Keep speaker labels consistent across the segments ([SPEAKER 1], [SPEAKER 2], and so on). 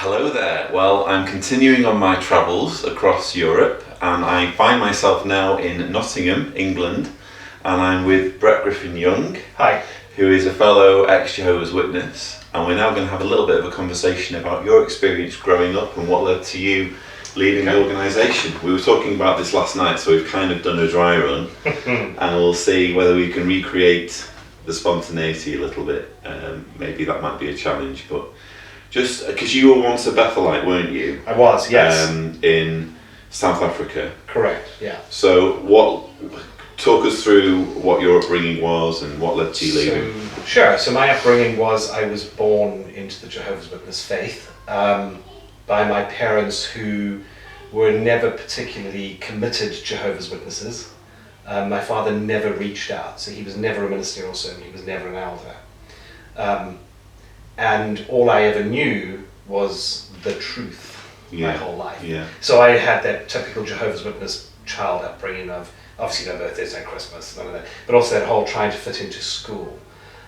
[SPEAKER 1] Hello there. Well, I'm continuing on my travels across Europe, and I find myself now in Nottingham, England, and I'm with Brett Griffin-Young.
[SPEAKER 2] Hi.
[SPEAKER 1] Who is a fellow ex-Jehovah's Witness, and we're now going to have a little bit of a conversation about your experience growing up and what led to you leading the organisation. We were talking about this last night, so we've kind of done a dry run, and we'll see whether we can recreate the spontaneity a little bit. Maybe that might be a challenge, but just because you were once a Bethelite, weren't you?
[SPEAKER 2] I was, yes.
[SPEAKER 1] In South Africa.
[SPEAKER 2] Correct, yeah.
[SPEAKER 1] So talk us through what your upbringing was and what led to you leaving.
[SPEAKER 2] Sure. So my upbringing was I was born into the Jehovah's Witness faith by my parents who were never particularly committed Jehovah's Witnesses. My father never reached out, so he was never a ministerial servant, he was never an elder. And all I ever knew was the truth my whole life.
[SPEAKER 1] Yeah.
[SPEAKER 2] So I had that typical Jehovah's Witness child upbringing of obviously no birthdays, no Christmas, none of that, but also that whole trying to fit into school.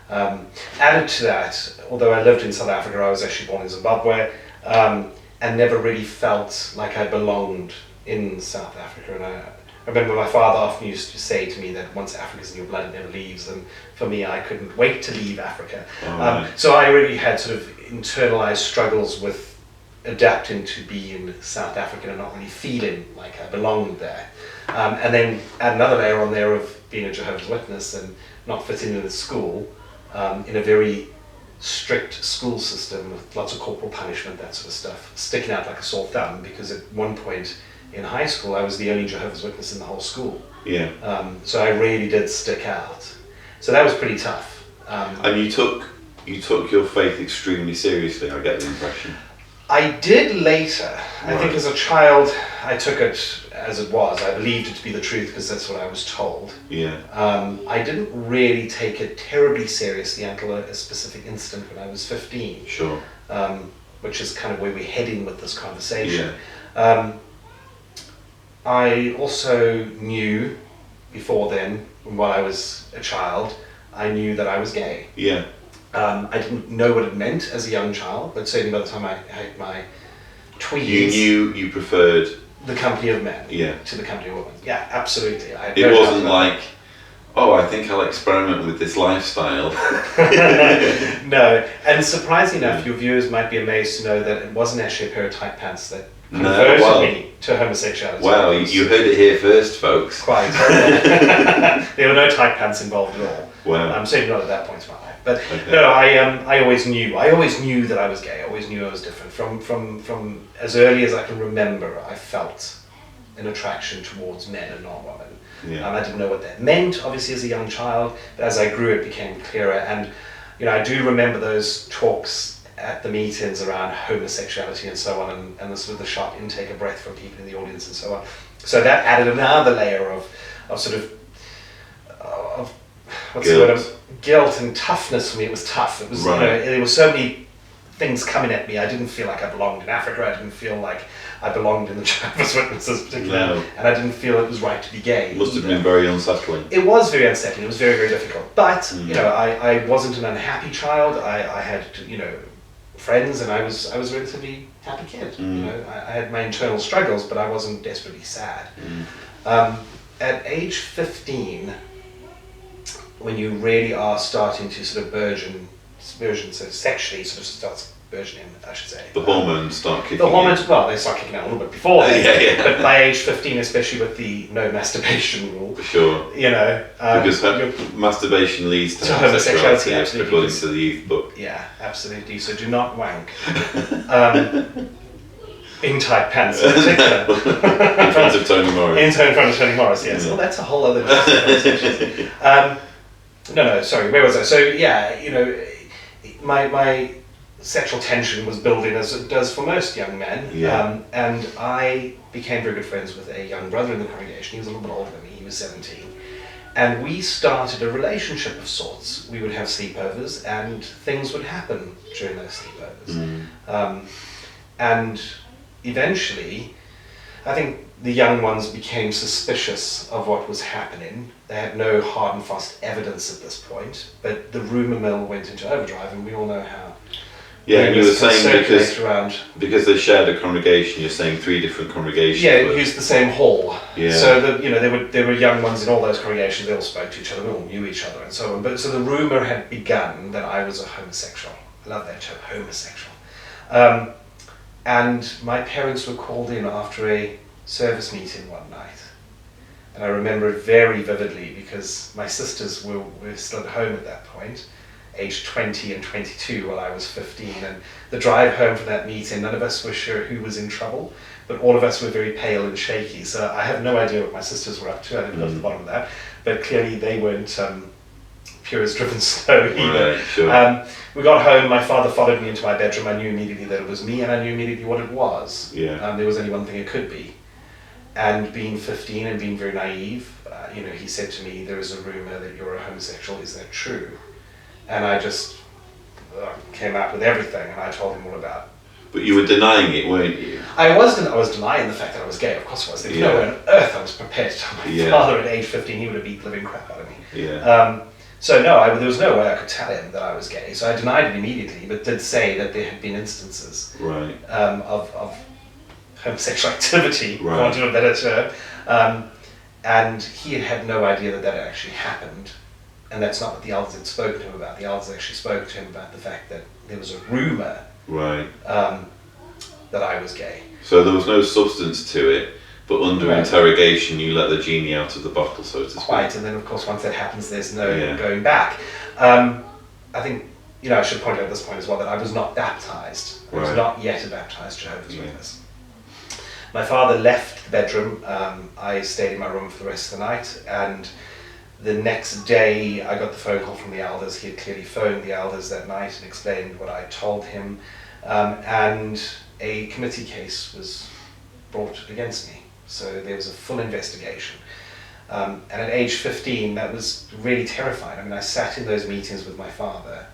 [SPEAKER 2] Added to that, although I lived in South Africa, I was actually born in Zimbabwe, and never really felt like I belonged in South Africa. And I remember my father often used to say to me that once Africa's in your blood, it never leaves, and for me, I couldn't wait to leave Africa. So I really had sort of internalized struggles with adapting to be in South Africa and not really feeling like I belonged there. And then add another layer on there of being a Jehovah's Witness and not fitting in the school, in a very strict school system with lots of corporal punishment, that sort of stuff, sticking out like a sore thumb, because at one point in high school I was the only Jehovah's Witness in the whole school.
[SPEAKER 1] Yeah.
[SPEAKER 2] So I really did stick out. So that was pretty tough.
[SPEAKER 1] And you took your faith extremely seriously, I get the impression.
[SPEAKER 2] I did later. I think as a child I took it as it was. I believed it to be the truth because that's what I was told.
[SPEAKER 1] Yeah.
[SPEAKER 2] I didn't really take it terribly seriously until a specific incident when I was 15.
[SPEAKER 1] Sure.
[SPEAKER 2] Which is kind of where we're heading with this conversation.
[SPEAKER 1] Yeah.
[SPEAKER 2] I also knew before then, while I was a child, I knew that I was gay.
[SPEAKER 1] Yeah.
[SPEAKER 2] I didn't know what it meant as a young child, but certainly by the time I had my tweens...
[SPEAKER 1] You knew you preferred...
[SPEAKER 2] the company of men
[SPEAKER 1] to
[SPEAKER 2] the company of women. Yeah, absolutely.
[SPEAKER 1] It wasn't like, I think I'll experiment with this lifestyle.
[SPEAKER 2] No, and surprisingly enough, your viewers might be amazed to know that it wasn't actually a pair of tight pants that converted me to homosexuality.
[SPEAKER 1] Wow, you heard it here first, folks.
[SPEAKER 2] Quite. There were no tight pants involved at all.
[SPEAKER 1] Wow.
[SPEAKER 2] Certainly not at that point in my life. But no, I always knew. I always knew that I was gay. I always knew I was different. From as early as I can remember, I felt an attraction towards men and not women.
[SPEAKER 1] Yeah.
[SPEAKER 2] I didn't know what that meant, obviously, as a young child. But as I grew, it became clearer. And I do remember those talks at the meetings around homosexuality and so on, and the sort of the sharp intake of breath from people in the audience and so on. So that added another layer of sort of what's the word? Guilt and toughness for me. It was tough. It was there were so many things coming at me. I didn't feel like I belonged in Africa. I didn't feel like I belonged in the Jehovah's Witnesses particularly, and I didn't feel it was right to be gay.
[SPEAKER 1] It must have been very unsettling.
[SPEAKER 2] It was very unsettling. It was very, very difficult. But I wasn't an unhappy child. I had friends, and I was a relatively happy kid. I had my internal struggles, but I wasn't desperately sad. At age 15, when you really are starting to sort of burgeon, so sexually sort of starts burgeoning, I should say.
[SPEAKER 1] The hormones start kicking in.
[SPEAKER 2] The hormones, they start kicking out a little bit before then,
[SPEAKER 1] yeah.
[SPEAKER 2] But by age 15, especially with the no masturbation rule.
[SPEAKER 1] Sure. Because masturbation leads to homosexuality, according to the youth book.
[SPEAKER 2] Yeah, absolutely. So do not wank. In tight pants in particular.
[SPEAKER 1] In front of Tony Morris.
[SPEAKER 2] In front of Tony Morris, yes. Well, that's a whole other conversation. Sorry, where was I? So my sexual tension was building as it does for most young men. And I became very good friends with a young brother in the congregation. He was a little bit older than me, he was 17. And we started a relationship of sorts. We would have sleepovers and things would happen during those sleepovers. And eventually, I think the young ones became suspicious of what was happening. They had no hard and fast evidence at this point, but the rumour mill went into overdrive, and we all know how
[SPEAKER 1] Yeah, and you were saying
[SPEAKER 2] around.
[SPEAKER 1] because they shared a congregation, you're saying 3 different congregations.
[SPEAKER 2] Yeah, used the same hall.
[SPEAKER 1] Yeah.
[SPEAKER 2] So there were young ones in all those congregations. They all spoke to each other. We all knew each other, and so on. But so the rumor had begun that I was a homosexual. I love that term, homosexual. And my parents were called in after a service meeting one night. And I remember it very vividly because my sisters were still at home at that point, aged 20 and 22, while I was 15. And the drive home from that meeting, none of us were sure who was in trouble, but all of us were very pale and shaky. So I have no idea what my sisters were up to. I didn't go to the bottom of that. But clearly they weren't pure as driven snow either.
[SPEAKER 1] Right, sure.
[SPEAKER 2] We got home, my father followed me into my bedroom. I knew immediately that it was me, and I knew immediately what it was.
[SPEAKER 1] Yeah.
[SPEAKER 2] There was only one thing it could be. And being 15 and being very naive, he said to me, there is a rumor that you're a homosexual, is that true? And I just came out with everything, and I told him all about it.
[SPEAKER 1] But you were denying it, weren't you?
[SPEAKER 2] I was denying the fact that I was gay, of course I was. There's no way on earth I was prepared to tell my father at age 15, he would have beat the living crap out of me.
[SPEAKER 1] Yeah.
[SPEAKER 2] So no, there was no way I could tell him that I was gay. So I denied it immediately, but did say that there had been instances of homosexual activity, for want of a better term. And he had no idea that that had actually happened. And that's not what the elders had spoken to him about. The elders actually spoke to him about the fact that there was a rumour that I was gay.
[SPEAKER 1] So there was no substance to it, but under interrogation you let the genie out of the bottle, so to speak.
[SPEAKER 2] Quite, and then of course once that happens there's no going back. I think, I should point out at this point as well that I was not baptised. I was not yet a baptised Jehovah's Witness. My father left the bedroom. I stayed in my room for the rest of the night, and the next day I got the phone call from the elders. He had clearly phoned the elders that night and explained what I told him, and a committee case was brought against me. So there was a full investigation. And at age 15, that was really terrifying. I mean, I sat in those meetings with my father,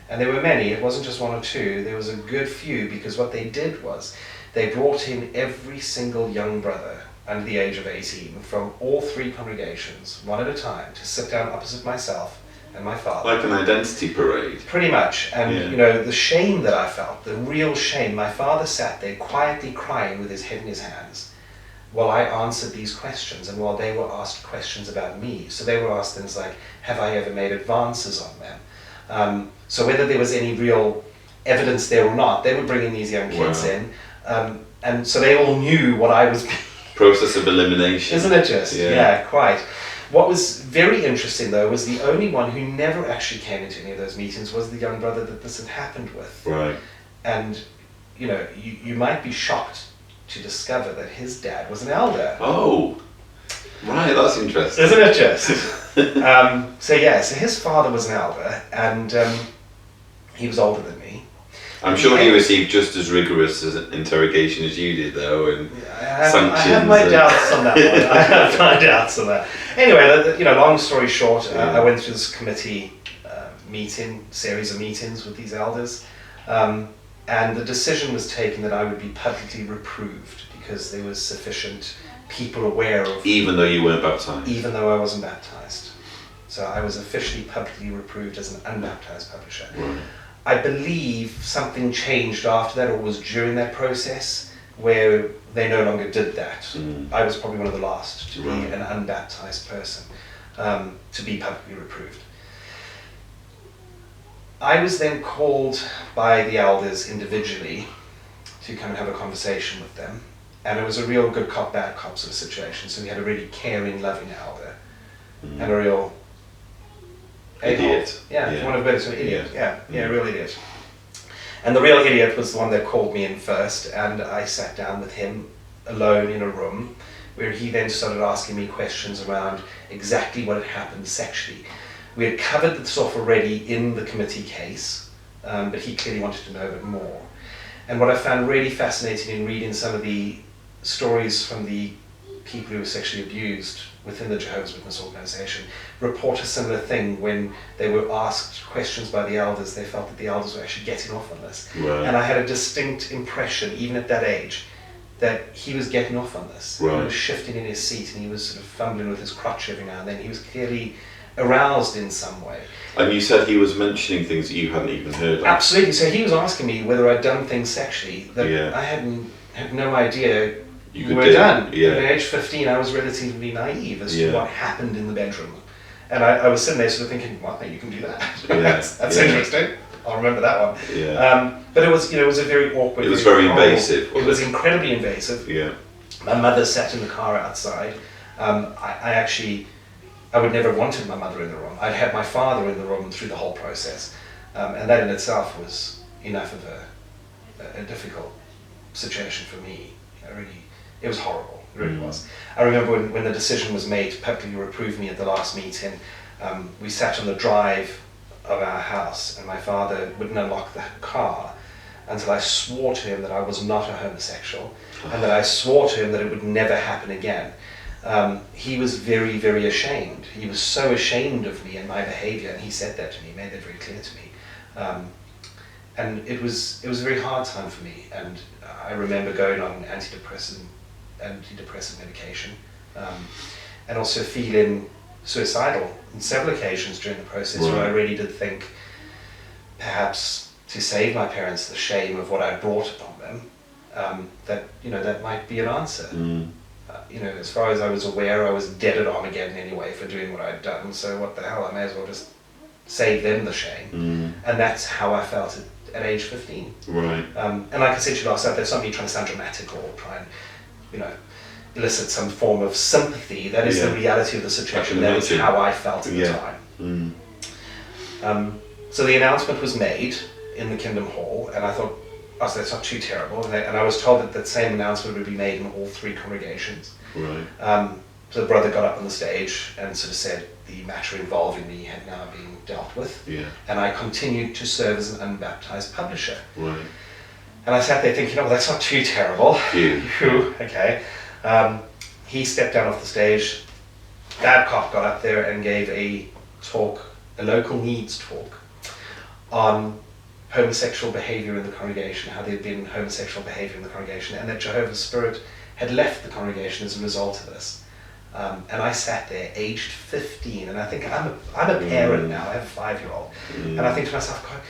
[SPEAKER 2] and there were many. It wasn't just one or two. There was a good few, because what they did was they brought in every single young brother under the age of 18 from all 3 congregations, one at a time, to sit down opposite myself and my father.
[SPEAKER 1] Like an identity parade.
[SPEAKER 2] Pretty much. And, the shame that I felt, the real shame, my father sat there quietly crying with his head in his hands while I answered these questions, and while they were asked questions about me. So they were asked things like, have I ever made advances on them? So whether there was any real evidence there or not, they were bringing these young kids in, and so they all knew what I was.
[SPEAKER 1] Process of elimination.
[SPEAKER 2] Isn't it just? Yeah, quite. What was very interesting though was the only one who never actually came into any of those meetings was the young brother that this had happened with.
[SPEAKER 1] Right.
[SPEAKER 2] And you might be shocked to discover that his dad was an elder.
[SPEAKER 1] Oh, right, that's interesting.
[SPEAKER 2] Isn't it just? So his father was an elder, and he was older than me.
[SPEAKER 1] I'm sure he received just as rigorous as interrogation as you did, though, and sanctions.
[SPEAKER 2] I have my doubts on that one. I have my doubts on that. Anyway, long story short, I went through this committee series of meetings with these elders, and the decision was taken that I would be publicly reproved because there was sufficient people aware of.
[SPEAKER 1] Even though you weren't baptised?
[SPEAKER 2] Even though I wasn't baptised. So I was officially publicly reproved as an unbaptised publisher.
[SPEAKER 1] Right.
[SPEAKER 2] I believe something changed after that, or was during that process, where they no longer did that. I was probably one of the last to be an unbaptised person, to be publicly reproved. I was then called by the elders individually to come and have a conversation with them, and it was a real good cop, bad cop sort of situation. So we had a really caring, loving elder, and a real
[SPEAKER 1] idiot.
[SPEAKER 2] Yeah, one of the better idiot. Yeah, real idiot. And the real idiot was the one that called me in first, and I sat down with him alone in a room, where he then started asking me questions around exactly what had happened sexually. We had covered this off already in the committee case, but he clearly wanted to know a bit more. And what I found really fascinating in reading some of the stories from the people who were sexually abused within the Jehovah's Witness organization report a similar thing. When they were asked questions by the elders, they felt that the elders were actually getting off on this.
[SPEAKER 1] Right.
[SPEAKER 2] And I had a distinct impression, even at that age, that he was getting off on this.
[SPEAKER 1] Right.
[SPEAKER 2] He was shifting in his seat, and he was sort of fumbling with his crotch every now and then. He was clearly aroused in some way.
[SPEAKER 1] And you said he was mentioning things that you hadn't even heard of.
[SPEAKER 2] Absolutely. So he was asking me whether I'd done things sexually that
[SPEAKER 1] Yeah.
[SPEAKER 2] I had no idea
[SPEAKER 1] You could
[SPEAKER 2] were
[SPEAKER 1] do.
[SPEAKER 2] done.
[SPEAKER 1] Yeah.
[SPEAKER 2] At age 15, I was relatively naive as
[SPEAKER 1] Yeah.
[SPEAKER 2] to what happened in the bedroom. And I was sitting there sort of thinking, well, you can do that.
[SPEAKER 1] Yeah.
[SPEAKER 2] that's
[SPEAKER 1] Yeah.
[SPEAKER 2] interesting. I'll remember that one.
[SPEAKER 1] Yeah.
[SPEAKER 2] But it was, it was a very awkward.
[SPEAKER 1] It was very
[SPEAKER 2] horrible-
[SPEAKER 1] invasive,
[SPEAKER 2] It was incredibly invasive.
[SPEAKER 1] Yeah.
[SPEAKER 2] My mother sat in the car outside. I would never have wanted my mother in the room. I'd had my father in the room through the whole process. And that in itself was enough of a difficult situation for me. It was horrible, it really was. I remember when the decision was made to publicly reprove me at the last meeting, we sat on the drive of our house and my father wouldn't unlock the car until I swore to him that I was not a homosexual and that I swore to him that it would never happen again. He was very, very ashamed. He was so ashamed of me and my behavior, and he said that to me, made that very clear to me. And it was a very hard time for me, and I remember going on antidepressant medication, and also feeling suicidal on several occasions during the process where I really did think perhaps to save my parents the shame of what I brought upon them, that might be an answer. As far as I was aware, I was dead at Armageddon anyway for doing what I'd done, so what the hell, I may as well just save them the shame. And that's how I felt at age 15.
[SPEAKER 1] Right.
[SPEAKER 2] And like I said to you last night, that's not me trying to sound dramatic or try and, elicit some form of sympathy. That is the reality of the situation. That is how I felt at the time. So the announcement was made in the Kingdom Hall, and I thought, that's not too terrible. And I was told that that same announcement would be made in all three congregations.
[SPEAKER 1] Right.
[SPEAKER 2] So the brother got up on the stage and sort of said the matter involving me had now been dealt with.
[SPEAKER 1] Yeah.
[SPEAKER 2] And I continued to serve as an unbaptized publisher.
[SPEAKER 1] Right.
[SPEAKER 2] And I sat there thinking, that's not too terrible.
[SPEAKER 1] Phew.
[SPEAKER 2] Okay. He stepped down off the stage. Babcock got up there and gave a talk, a local needs talk, on homosexual behaviour in the congregation, how there had been homosexual behaviour in the congregation, and that Jehovah's Spirit had left the congregation as a result of this. And I sat there, aged 15, and I think I'm a parent now. I have a 5-year-old, and I think to myself, God,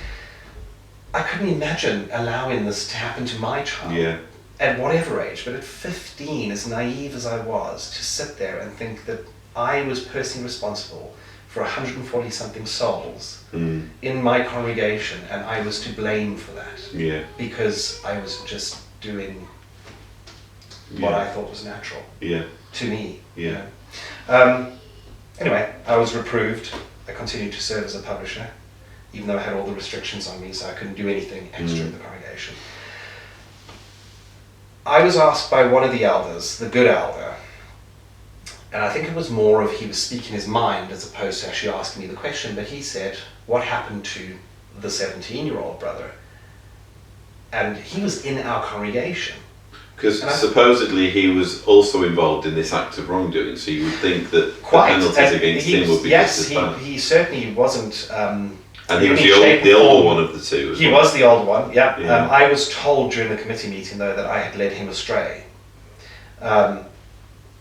[SPEAKER 2] I couldn't imagine allowing this to happen to my child at whatever age. But at 15, as naive as I was, to sit there and think that I was personally responsible for 140 something souls in my congregation, and I was to blame for that because I was just doing what I thought was natural to me. Anyway, I was reproved. I continued to serve as a publisher, even though I had all the restrictions on me, so I couldn't do anything extra in the congregation. I was asked by one of the elders, the good elder, and I think it was more of he was speaking his mind as opposed to actually asking me the question, but he said, what happened to the 17-year-old brother? And he was in our congregation.
[SPEAKER 1] Because supposedly he was also involved in this act of wrongdoing, so you would think that the penalties against him would be just as bad.
[SPEAKER 2] He certainly wasn't.
[SPEAKER 1] And he was the older one of the two as well.
[SPEAKER 2] He was the older one, yeah. I was told during the committee meeting, though, that I had led him astray. And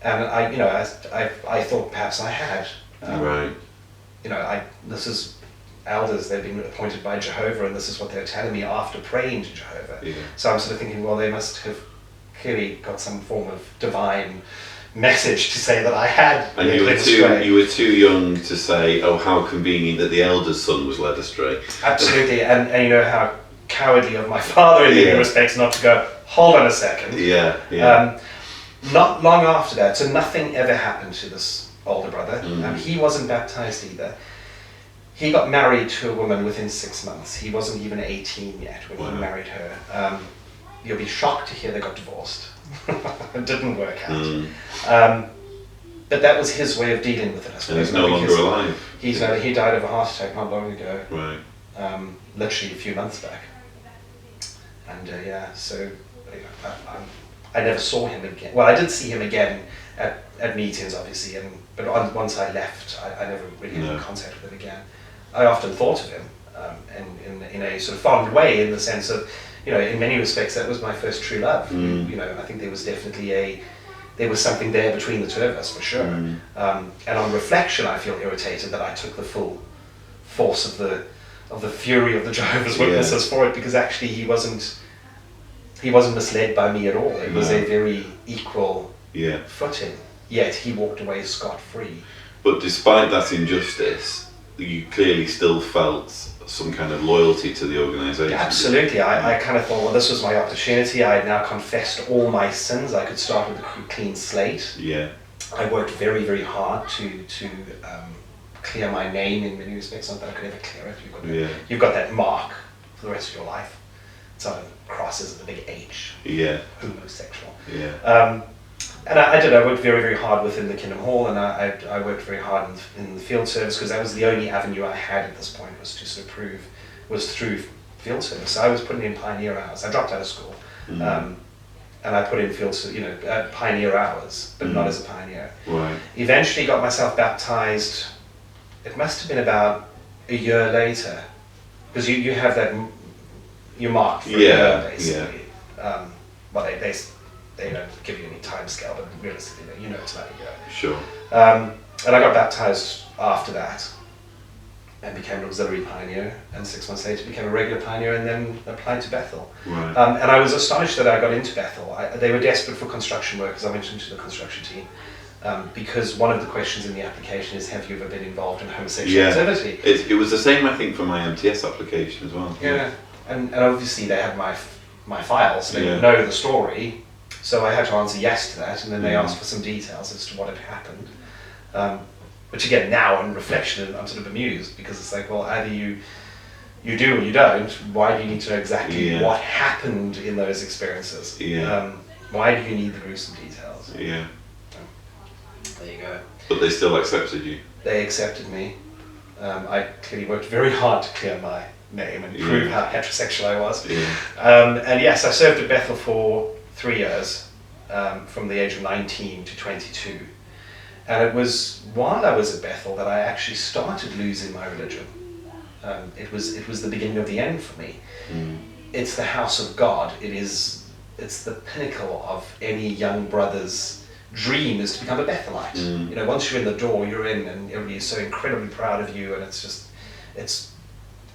[SPEAKER 2] I thought perhaps I had.
[SPEAKER 1] Right.
[SPEAKER 2] This is elders, they've been appointed by Jehovah, and this is what they're telling me after praying to Jehovah. So I'm sort of thinking, well, they must have clearly got some form of divine message to say that I had.
[SPEAKER 1] And you were too young to say, oh, how convenient that the elder's son was led astray.
[SPEAKER 2] Absolutely, and how cowardly of my father in many respects not to go, hold on a second. Not long after that, so nothing ever happened to this older brother. He wasn't baptized either. He got married to a woman within 6 months. He wasn't even 18 yet when he married her. You'll be shocked to hear they got divorced. It didn't work out. But that was his way of dealing with it, I suppose.
[SPEAKER 1] And he's no longer alive.
[SPEAKER 2] He died of a heart attack not long ago.
[SPEAKER 1] Right.
[SPEAKER 2] Literally a few months back. And so I never saw him again. Well, I did see him again at meetings, obviously, but once I left, I never really had any contact with him again. I often thought of him in a sort of fond way, in the sense of, in many respects, that was my first true love. I think there was definitely there was something there between the two of us, for sure. And on reflection, I feel irritated that I took the full force of the fury of the Jehovah's Witnesses for it, because actually he wasn't misled by me at all. It was a very equal footing, yet he walked away scot-free.
[SPEAKER 1] But despite that injustice, you clearly still felt some kind of loyalty to the organisation.
[SPEAKER 2] Absolutely. I kind of thought, well, this was my opportunity. I had now confessed all my sins. I could start with a clean slate.
[SPEAKER 1] Yeah.
[SPEAKER 2] I worked very, very hard to clear my name in many respects. Not that I could ever clear it. You've got that mark for the rest of your life. It's on crosses with a big H.
[SPEAKER 1] Yeah.
[SPEAKER 2] Homosexual.
[SPEAKER 1] Yeah.
[SPEAKER 2] And I worked very, very hard within the Kingdom Hall, and I worked very hard in the field service, because that was the only avenue I had at this point, was to sort of was through field service. So I was putting in pioneer hours. I dropped out of school, and I put in pioneer hours, but not as a pioneer.
[SPEAKER 1] Right.
[SPEAKER 2] Eventually got myself baptized. It must have been about a year later, because you have that, you're marked for a year, basically. Well, they don't give you any time scale, but realistically, you know it's about a year.
[SPEAKER 1] Sure.
[SPEAKER 2] And I got baptized after that, and became an auxiliary pioneer, and 6 months later became a regular pioneer, and then applied to Bethel.
[SPEAKER 1] Right.
[SPEAKER 2] And I was astonished that I got into Bethel. They were desperate for construction workers. I mentioned to the construction team, because one of the questions in the application is, have you ever been involved in homosexual activity?
[SPEAKER 1] It was the same, I think, for my MTS application as well.
[SPEAKER 2] Yeah, and obviously they had my files, so they know the story. So I had to answer yes to that, and then they asked for some details as to what had happened. Which again, now in reflection, I'm sort of bemused, because it's like, well, either you do or you don't. Why do you need to know exactly what happened in those experiences? Why do you need the gruesome details?
[SPEAKER 1] Yeah.
[SPEAKER 2] There you go.
[SPEAKER 1] But they still accepted you.
[SPEAKER 2] They accepted me. I clearly worked very hard to clear my name and prove how heterosexual I was. And yes, I served at Bethel for 3 years, from the age of 19 to 22. And it was while I was at Bethel that I actually started losing my religion. It was the beginning of the end for me. It's the house of God. It's the pinnacle of any young brother's dream, is to become a Bethelite. You know, once you're in the door, you're in, and everybody is so incredibly proud of you, and it's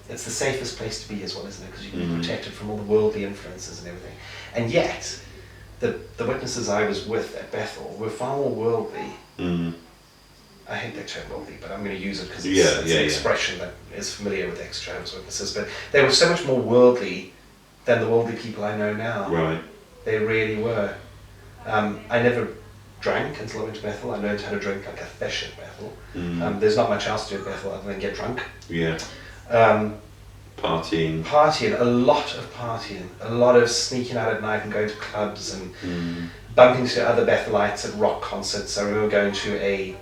[SPEAKER 2] the safest place to be as well, isn't it? Because you can be protected from all the worldly influences and everything. And yet, the witnesses I was with at Bethel were far more worldly. I hate that term worldly, but I'm going to use it because it's an expression that is familiar with ex-Jehovah's Witnesses. But they were so much more worldly than the worldly people I know now.
[SPEAKER 1] Right.
[SPEAKER 2] They really were. I never drank until I went to Bethel. I learned how to drink like a fish at Bethel. There's not much else to do at Bethel other than get drunk.
[SPEAKER 1] Yeah. Partying, a lot of partying, a lot of sneaking out at night and going to clubs and bumping into other Bethelites at rock concerts. I remember going to a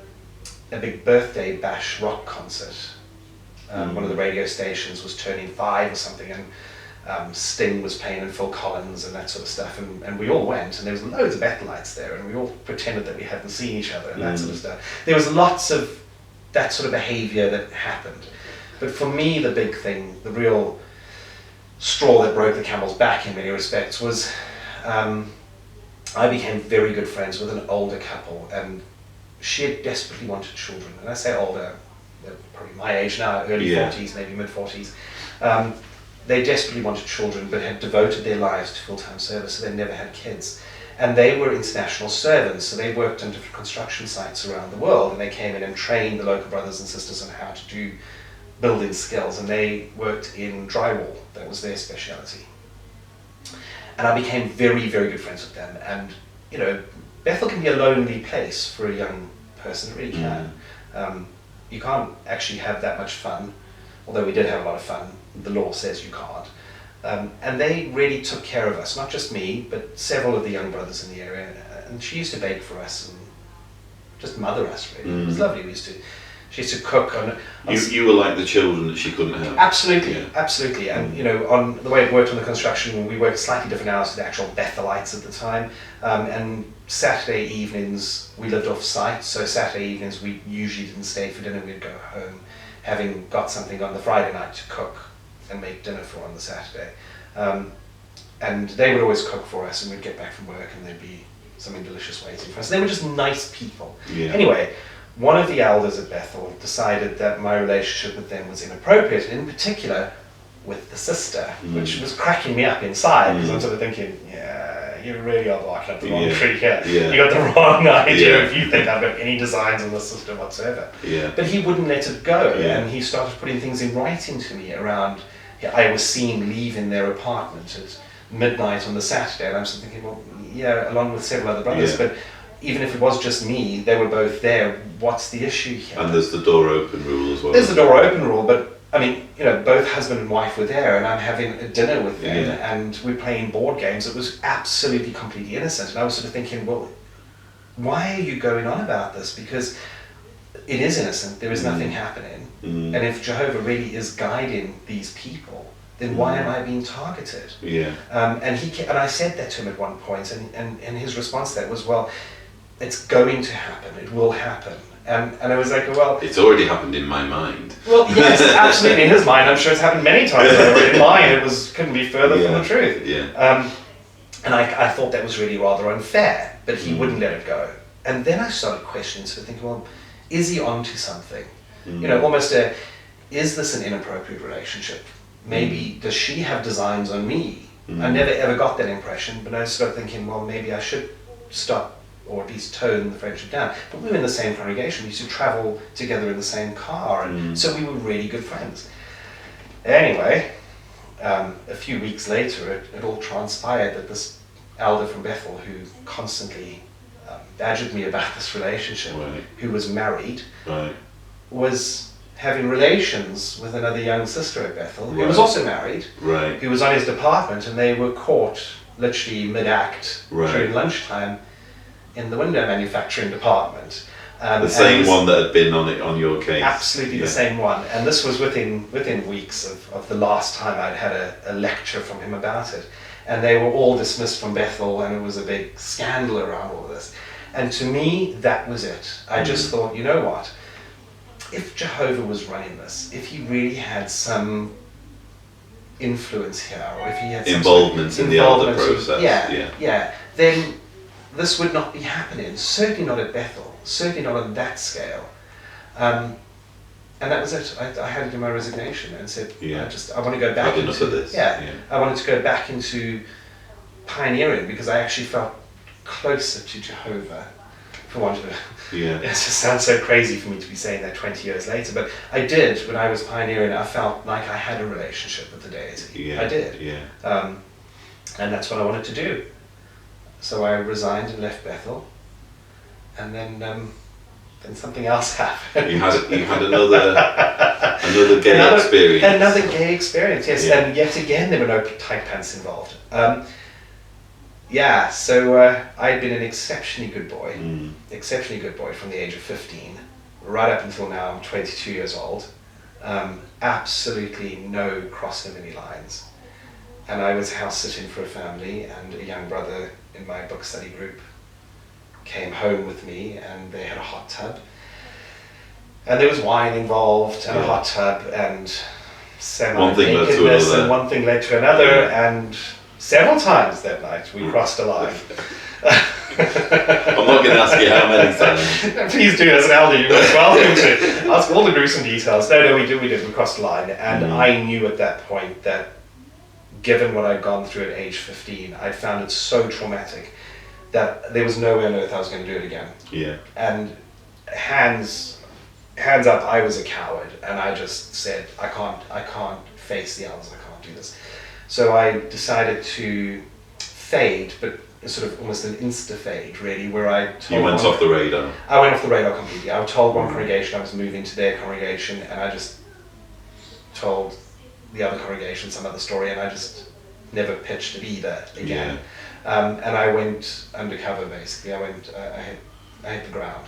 [SPEAKER 1] big birthday bash rock concert. One of the radio stations was turning 5 or something, and Sting was playing and Phil Collins and that sort of stuff, and we all went, and there was loads of Bethelites there, and we all pretended that we hadn't seen each other and that sort of stuff. There was lots of that sort of behaviour that happened. But for me, the big thing, the real straw that broke the camel's back in many respects, was I became very good friends with an older couple, and she had desperately wanted children. And I say older, they're probably my age now, early 40s, maybe mid 40s. They desperately wanted children, but had devoted their lives to full-time service, so they never had kids. And they were international servants, so they worked on different construction sites around the world, and they came in and trained the local brothers and sisters on how to do building skills, and they worked in drywall. That was their speciality. And I became very, very good friends with them. And, you know, Bethel can be a lonely place for a young person, it really can. You can't actually have that much fun, although we did have a lot of fun. The law says you can't. And they really took care of us, not just me, but several of the young brothers in the area. And she used to bake for us and just mother us, really. It was lovely. She used to cook on you were like the children that she couldn't have.
[SPEAKER 2] Absolutely. And you know, on the way it worked on the construction, we worked slightly different hours to the actual Bethelites at the time. And Saturday evenings we lived off site, so Saturday evenings we usually didn't stay for dinner. We'd go home, having got something on the Friday night to cook and make dinner for on the Saturday. And they would always cook for us, and we'd get back from work and they'd be something delicious waiting for us. They were just nice people.
[SPEAKER 1] Yeah.
[SPEAKER 2] Anyway, one of the elders at Bethel decided that my relationship with them was inappropriate, and in particular with the sister, which was cracking me up inside, because I'm sort of thinking, yeah, you really are barking up the wrong tree here.
[SPEAKER 1] Yeah.
[SPEAKER 2] You got the wrong idea if you think I've got any designs on the sister whatsoever.
[SPEAKER 1] Yeah.
[SPEAKER 2] But he wouldn't let it go,
[SPEAKER 1] Yeah.
[SPEAKER 2] and he started putting things in writing to me around, I was seen leaving their apartment at midnight on the Saturday, and I'm sort of thinking, well, yeah, along with several other brothers, but even if it was just me, they were both there. What's the issue here?
[SPEAKER 1] And there's the door open rule as well.
[SPEAKER 2] There's the door open rule, but I mean, both husband and wife were there, and I'm having a dinner with them, and we're playing board games. It was absolutely, completely innocent, and I was sort of thinking, well, why are you going on about this? Because it is innocent. There is nothing happening, and if Jehovah really is guiding these people, then why am I being targeted?
[SPEAKER 1] Yeah.
[SPEAKER 2] And I said that to him at one point, and his response to that was, well, it's going to happen. It will happen. And I was like, well...
[SPEAKER 1] It's already happened in my mind.
[SPEAKER 2] Well, yes, absolutely. In his mind, I'm sure it's happened many times over. In mine, couldn't be further from the truth.
[SPEAKER 1] Yeah.
[SPEAKER 2] And I thought that was really rather unfair, but he wouldn't let it go. And then I started questioning, sort of thinking, well, is he onto something? Almost is this an inappropriate relationship? Maybe, does she have designs on me? I never ever got that impression, but I started thinking, well, maybe I should stop, or at least tone the friendship down. But we were in the same congregation. We used to travel together in the same car, and so we were really good friends. Anyway, a few weeks later, it all transpired that this elder from Bethel, who constantly badgered me about this relationship, who was married, was having relations with another young sister at Bethel, who was also married, who was on his department, and they were caught literally mid-act during lunchtime in the window manufacturing department.
[SPEAKER 1] The same one that had been on your case.
[SPEAKER 2] Absolutely the same one. And this was within weeks of the last time I'd had a lecture from him about it. And they were all dismissed from Bethel, and it was a big scandal around all of this. And to me, that was it. I just thought, you know what? If Jehovah was running this, if he really had some influence here, or if he had some
[SPEAKER 1] involvement in the elder process,
[SPEAKER 2] then this would not be happening. Certainly not at Bethel. Certainly not on that scale. And that was it. I handed in my resignation and said, I want to go back into this. I wanted to go back into pioneering, because I actually felt closer to Jehovah, for want of a... It just sounds so crazy for me to be saying that 20 years later, but I did. When I was pioneering, I felt like I had a relationship with the deity. I did. And that's what I wanted to do. So I resigned and left Bethel, and then something else happened. You
[SPEAKER 1] had another gay experience.
[SPEAKER 2] Another gay experience, yes. And yet again, there were no tight pants involved. So I'd been an exceptionally good boy from the age of 15, right up until now I'm 22 years old. Absolutely no crossing of any lines. And I was house sitting for a family, and a young brother in my book study group came home with me, and they had a hot tub. And there was wine involved, and a hot tub, and semi-nakedness, and one thing led to another, and several times that night we crossed a line.
[SPEAKER 1] I'm not going to ask you how many times.
[SPEAKER 2] Please do, as an elder, you're most welcome to ask all the gruesome details. No, we did. We crossed a line, and I knew at that point that, given what I'd gone through at age 15, I'd found it so traumatic that there was no way on earth I was going to do it again. And hands up, I was a coward, and I just said, I can't face the elders, I can't do this. So I decided to fade, but sort of almost an insta-fade, really, where I told...
[SPEAKER 1] You went off the radar.
[SPEAKER 2] I went off the radar completely. I told one congregation I was moving to their congregation, and I just told the other congregation some other story, and I just never pitched it either again. And I went undercover, basically. I hit the ground.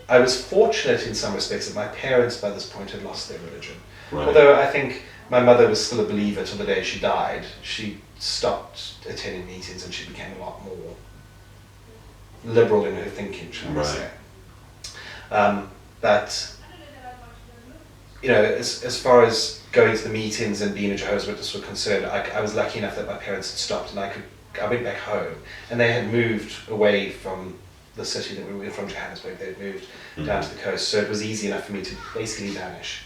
[SPEAKER 2] I was fortunate in some respects that my parents by this point had lost their religion. Although I think my mother was still a believer till the day she died. She stopped attending meetings, and she became a lot more liberal in her thinking, shall I say. But as far as going to the meetings and being a Jehovah's Witness were concerned, I was lucky enough that my parents had stopped, and I could I went back home, and they had moved away from the city that we were from, Johannesburg. They had moved down to the coast, so it was easy enough for me to basically vanish.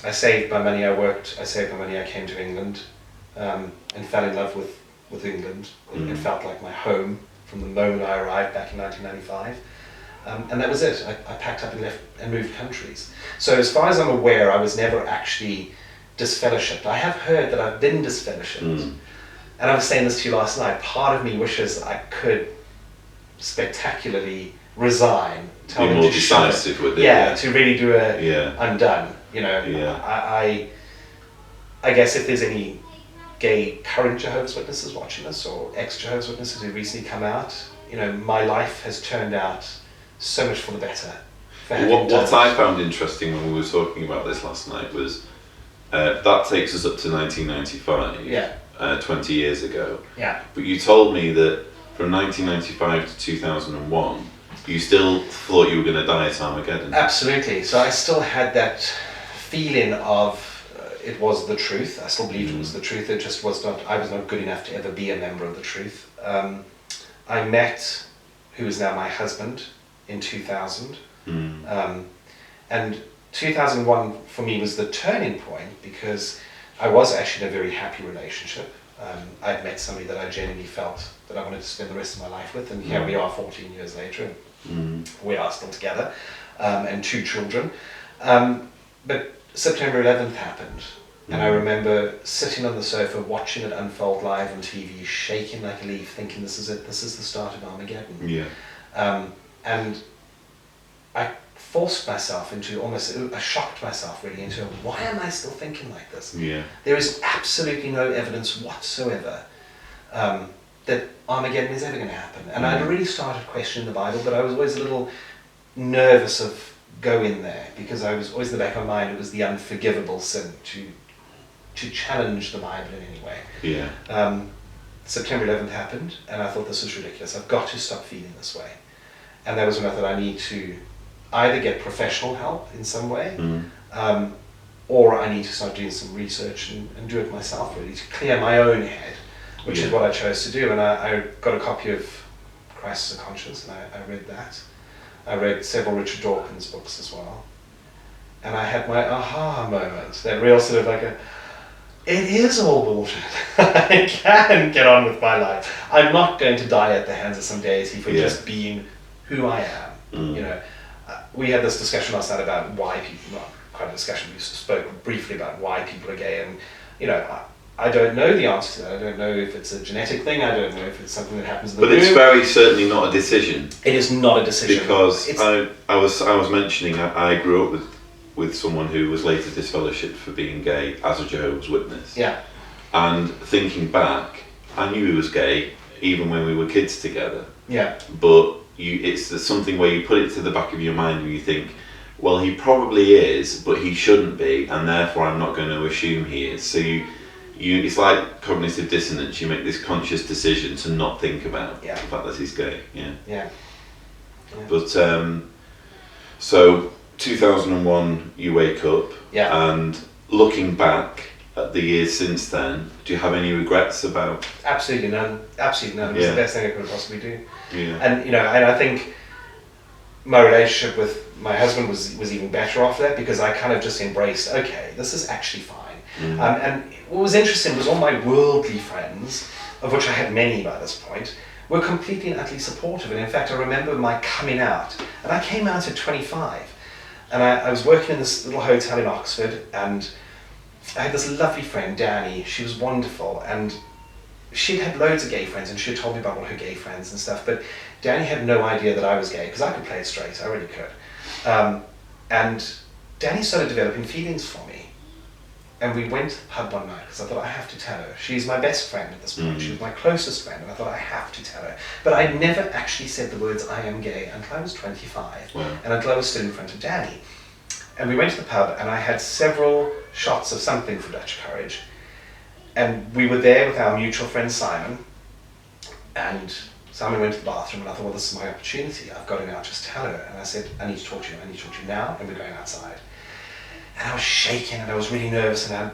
[SPEAKER 2] I saved my money, I came to England, and fell in love with England. It felt like my home from the moment I arrived back in 1995. And that was it. I packed up and left and moved countries. So as far as I'm aware, I was never actually disfellowshipped. I have heard that I've been disfellowshipped. And I was saying this to you last night, part of me wishes I could spectacularly resign, tell
[SPEAKER 1] be
[SPEAKER 2] them
[SPEAKER 1] more
[SPEAKER 2] to shut it.
[SPEAKER 1] decisive with it.
[SPEAKER 2] Yeah, to really do a
[SPEAKER 1] Yeah.
[SPEAKER 2] I'm done. You know, I guess if there's any gay current Jehovah's Witnesses watching this, or ex-Jehovah's Witnesses who recently come out, you know, my life has turned out so much for the better.
[SPEAKER 1] What I found interesting when we were talking about this last night was that takes us up to 1995, 20 years ago.
[SPEAKER 2] Yeah.
[SPEAKER 1] But you told me that from 1995 to 2001, you still thought you were going to die at Armageddon.
[SPEAKER 2] Absolutely. So I still had that feeling of it was the truth. I still believed it was the truth. It just was not. I was not good enough to ever be a member of the truth. I met who is now my husband in 2000, and 2001 for me was the turning point, because I was actually in a very happy relationship. I'd met somebody that I genuinely felt that I wanted to spend the rest of my life with, and here we are 14 years later, and we are still together, and 2 children. But September 11th happened, and I remember sitting on the sofa watching it unfold live on TV, shaking like a leaf, thinking this is it, this is the start of Armageddon.
[SPEAKER 1] Yeah.
[SPEAKER 2] And I forced myself into I shocked myself really into, why am I still thinking like this?
[SPEAKER 1] Yeah.
[SPEAKER 2] There is absolutely no evidence whatsoever that Armageddon is ever going to happen. And I'd already started questioning the Bible, but I was always a little nervous of going there, because I was always in the back of my mind, it was the unforgivable sin to challenge the Bible in any way.
[SPEAKER 1] Yeah.
[SPEAKER 2] September 11th happened, and I thought, this is ridiculous. I've got to stop feeling this way. And that was when I thought I need to either get professional help in some way, or I need to start doing some research and do it myself, really, to clear my own head, which is what I chose to do. And I got a copy of Crisis of Conscience, and I read that. I read several Richard Dawkins books as well. And I had my aha moment, that real sort of like it is all bullshit. I can get on with my life. I'm not going to die at the hands of some deity for just being who I am. You know, we had this discussion last night about why people, not quite a discussion, we spoke briefly about why people are gay, and you know, I don't know the answer to that. I don't know if it's a genetic thing, I don't know if it's something that happens in the womb.
[SPEAKER 1] But it's very certainly not a decision.
[SPEAKER 2] It is not a decision.
[SPEAKER 1] Because I was mentioning I grew up with someone who was later disfellowshipped for being gay as a Jehovah's Witness.
[SPEAKER 2] Yeah.
[SPEAKER 1] And thinking back, I knew he was gay even when we were kids together.
[SPEAKER 2] Yeah.
[SPEAKER 1] But it's something where you put it to the back of your mind and you think, well, he probably is, but he shouldn't be, and therefore I'm not going to assume he is. So it's like cognitive dissonance. You make this conscious decision to not think about the fact that he's gay. Yeah. But so 2001, you wake up, and looking back at the years since then, do you have any regrets about?
[SPEAKER 2] Absolutely none. Absolutely none. It was the best thing I could possibly do.
[SPEAKER 1] Yeah.
[SPEAKER 2] And you know, and I think my relationship with my husband was even better after that, because I kind of just embraced, okay, this is actually fine. And what was interesting was all my worldly friends, of which I had many by this point, were completely and utterly supportive. And in fact, I remember my coming out, and I came out at 25, and I was working in this little hotel in Oxford, and I had this lovely friend, Danny. She was wonderful, and she'd had loads of gay friends, and she had told me about all her gay friends and stuff, but Danny had no idea that I was gay, because I could play it straight, I really could. And Danny started developing feelings for me. And we went to the pub one night, because I thought, I have to tell her. She's my best friend at this point. She was my closest friend, and I thought, I have to tell her. But I never actually said the words, I am gay, until I was 25, and until I was stood in front of Danny. And we went to the pub, and I had several shots of something for Dutch Courage. And we were there with our mutual friend Simon, and Simon went to the bathroom, and I thought, well, this is my opportunity. I've got to now just tell her. And I said, I need to talk to you. I need to talk to you now, and we're going outside. And I was shaking, and I was really nervous, and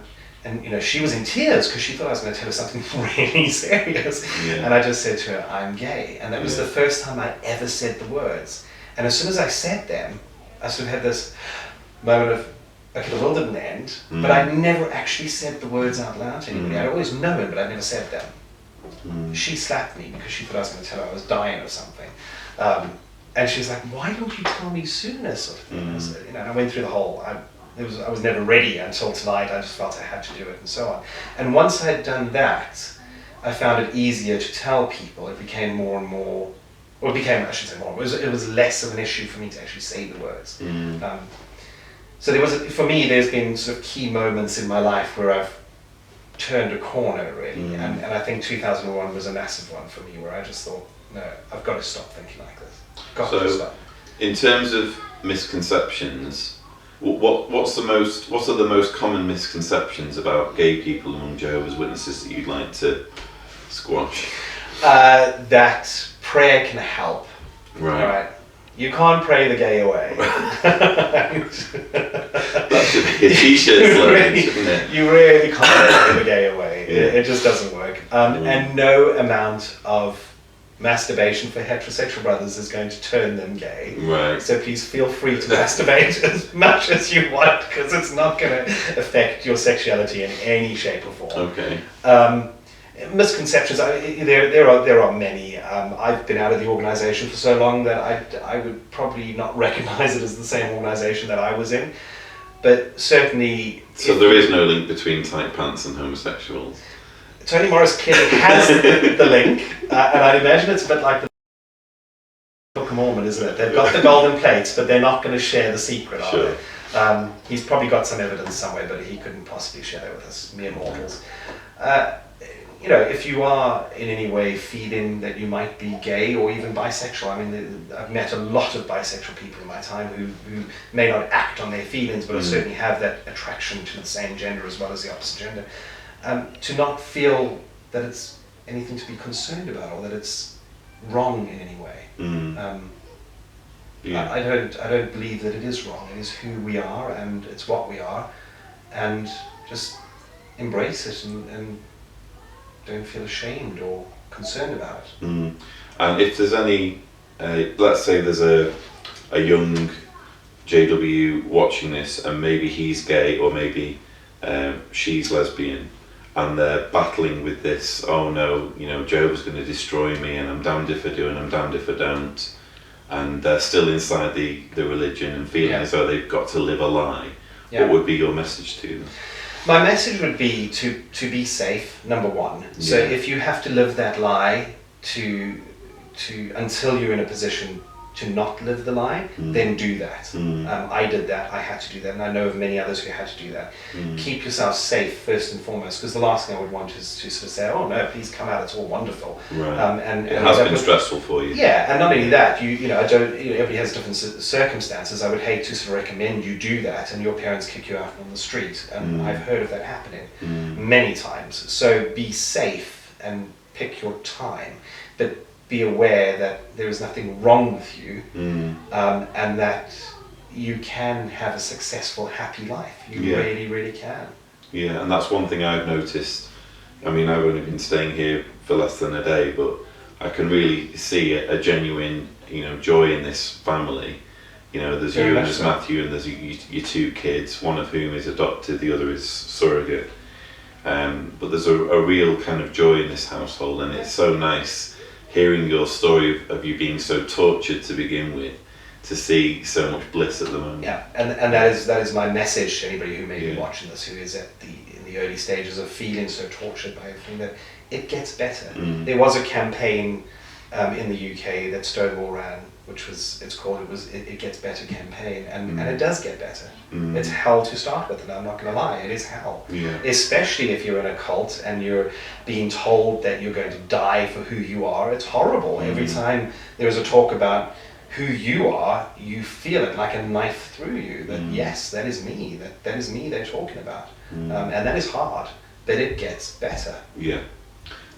[SPEAKER 2] and she was in tears because she thought I was going to tell her something really serious.
[SPEAKER 1] Yeah.
[SPEAKER 2] And I just said to her, I'm gay. And that was the first time I ever said the words. And as soon as I said them, I sort of had this moment of, okay, the world didn't end, but I never actually said the words out loud to anybody. I'd always known, but I'd never said them. She slapped me because she thought I was going to tell her I was dying or something. And she was like, why don't you tell me sooner, sort of thing. I said, I went through the whole, I was never ready until tonight. I just felt I had to do it and so on. And once I'd done that, I found it easier to tell people. It became more and more, or it became, I should say more, it was less of an issue for me to actually say the words. So for me, there's been sort of key moments in my life where I've turned a corner, really. And I think 2001 was a massive one for me, where I just thought, no, I've got to stop thinking like this. Got to stop.
[SPEAKER 1] In terms of misconceptions, what are the most common misconceptions about gay people among Jehovah's Witnesses that you'd like to squash?
[SPEAKER 2] That prayer can help.
[SPEAKER 1] Right.
[SPEAKER 2] You can't pray the gay away.
[SPEAKER 1] That should be a t-shirt slogan, shouldn't it?
[SPEAKER 2] You really can't pray the gay away. It just doesn't work. And no amount of masturbation for heterosexual brothers is going to turn them gay.
[SPEAKER 1] Right.
[SPEAKER 2] So please feel free to masturbate as much as you want, because it's not going to affect your sexuality in any shape or form.
[SPEAKER 1] Okay.
[SPEAKER 2] Misconceptions, there are many. I've been out of the organisation for so long that I would probably not recognise it as the same organisation that I was in. But certainly...
[SPEAKER 1] So there is no link between tight pants and homosexuals?
[SPEAKER 2] Tony Morris clearly has the link, and I'd imagine it's a bit like the Book of Mormon, isn't it? They've got the golden plates, but they're not going to share the secret, are they? He's probably got some evidence somewhere, but he couldn't possibly share that with us mere mortals. If you are in any way feeling that you might be gay or even bisexual, I mean, I've met a lot of bisexual people in my time who may not act on their feelings, but certainly have that attraction to the same gender as well as the opposite gender. To not feel that it's anything to be concerned about or that it's wrong in any way. I don't believe that it is wrong. It is who we are and it's what we are, and just embrace it and don't feel ashamed or concerned about it.
[SPEAKER 1] And if there's any, let's say there's a young JW watching this, and maybe he's gay or maybe she's lesbian, and they're battling with this, oh no, Jehovah's going to destroy me, and I'm damned if I do and I'm damned if I don't, and they're still inside the religion and feeling as though they've got to live a lie. What would be your message to them?
[SPEAKER 2] My message would be to be safe, number one. So if you have to live that lie to until you're in a position to not live the lie, then do that. I did that, I had to do that, and I know of many others who had to do that. Keep yourself safe first and foremost, because the last thing I would want is to sort of say, oh no, please come out, it's all wonderful.
[SPEAKER 1] Right. It has been stressful for you.
[SPEAKER 2] Yeah, and not only that, everybody has different circumstances. I would hate to sort of recommend you do that and your parents kick you out on the street, and I've heard of that happening many times. So be safe and pick your time, but be aware that there is nothing wrong with you, and that you can have a successful, happy life. You really, really can.
[SPEAKER 1] Yeah, and that's one thing I've noticed. I mean, I've only been staying here for less than a day, but I can really see a genuine, joy in this family. There's you and there's Matthew and there's your two kids, one of whom is adopted, the other is surrogate. But there's a real kind of joy in this household, and it's so nice hearing your story of you being so tortured to begin with, to see so much bliss at the moment.
[SPEAKER 2] Yeah, and that is my message to anybody who may be watching this, who is in the early stages of feeling so tortured by everything, that it gets better. There was a campaign in the UK that Stonewall ran, which was it gets better campaign, and it does get better. It's hell to start with, and I'm not going to lie, it is hell. Especially if you're in a cult and you're being told that you're going to die for who you are. It's horrible. Every time there's a talk about who you are, you feel it like a knife through you, that yes, that is me, that is me they're talking about. And that is hard, but it gets better.
[SPEAKER 1] Yeah.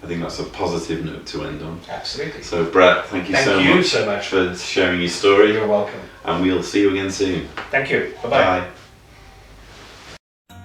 [SPEAKER 1] I think that's a positive note to end on.
[SPEAKER 2] Absolutely.
[SPEAKER 1] So Brett, thank you so much for sharing your story.
[SPEAKER 2] You're welcome.
[SPEAKER 1] And we'll see you again soon.
[SPEAKER 2] Thank you. Bye-bye.
[SPEAKER 1] Bye.